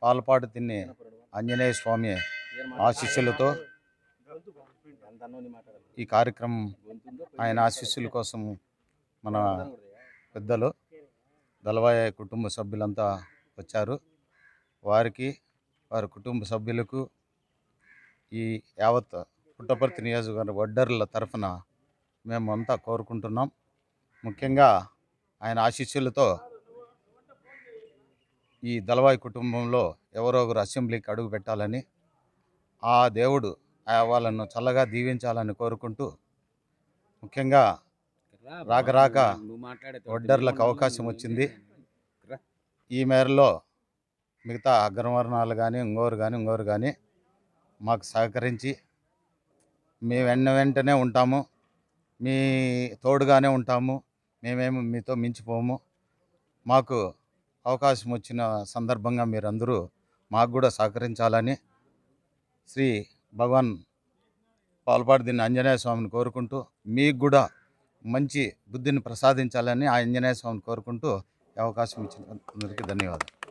పాలపాడు తిన్ని ఆంజనేయ స్వామి ఆశీస్సులతో ఈ కార్యక్రమం ఆయన ఆశీస్సుల కోసం మన పెద్దలు దళవాయ కుటుంబ సభ్యులంతా వచ్చారు. వారికి వారి కుటుంబ సభ్యులకు ఈ యావత్ పుట్టపర్తి నియోజకవర్గ వడ్డర్ల తరఫున మేమంతా కోరుకుంటున్నాం. ముఖ్యంగా ఆయన ఆశీస్సులతో ఈ దళవాయి కుటుంబంలో ఎవరో ఒకరు అసెంబ్లీకి అడుగు పెట్టాలని, ఆ దేవుడు వాళ్ళను చల్లగా దీవించాలని కోరుకుంటూ, ముఖ్యంగా రాక వడ్డర్లకు అవకాశం వచ్చింది. ఈ మేరలో మిగతా అగ్రవర్ణాలు కానీ ఇంకోరు కానీ మాకు సహకరించి మేము వెంటనే ఉంటాము, మీ తోడుగానే ఉంటాము, మేమేమి మీతో మించిపోము. మాకు అవకాశం వచ్చిన సందర్భంగా మీరందరూ మాకు కూడా సహకరించాలని శ్రీ భగవాన్ పాలపాడు తిన్న ఆంజనేయ స్వామిని కోరుకుంటూ, మీకు కూడా మంచి బుద్ధిని ప్రసాదించాలని ఆ ఆంజనేయ స్వామిని కోరుకుంటూ అవకాశం ఇచ్చిన అందరికీ ధన్యవాదాలు.